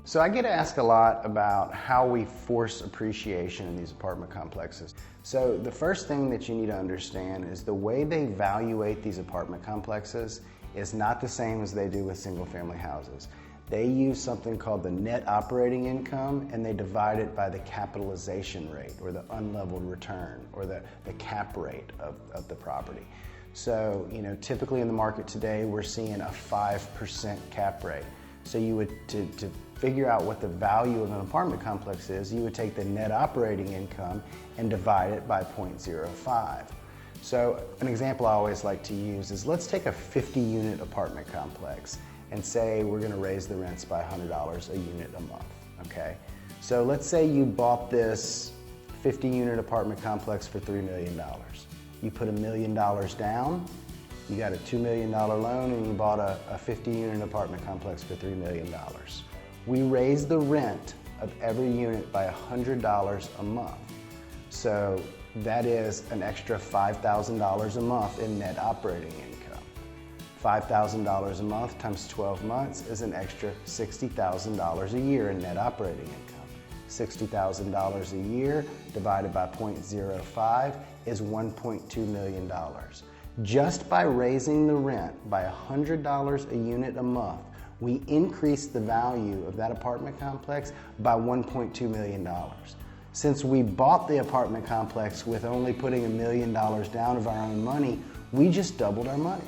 So I get asked a lot about how we force appreciation in these apartment complexes. So the first thing that you need to understand is the way they evaluate these apartment complexes is not the same as they do with single family houses. They use something called the net operating income, and they divide it by the capitalization rate, or the unleveled return, or the cap rate of the property. So, typically in the market today, we're seeing a 5% cap rate. So you would, to figure out what the value of an apartment complex is, you would take the net operating income and divide it by 0.05. So an example I always like to use is, let's take a 50-unit apartment complex and say we're going to raise the rents by $100 a unit a month, okay? So let's say you bought this 50-unit apartment complex for $3 million. You put $1 million down, you got a $2 million loan, and you bought a 50-unit apartment complex for $3 million. We raised the rent of every unit by $100 a month. So that is an extra $5,000 a month in net operating income. $5,000 a month times 12 months is an extra $60,000 a year in net operating income. $60,000 a year divided by 0.05 is $1.2 million. Just by raising the rent by $100 a unit a month, we increased the value of that apartment complex by $1.2 million. Since we bought the apartment complex with only putting $1 million down of our own money, we just doubled our money.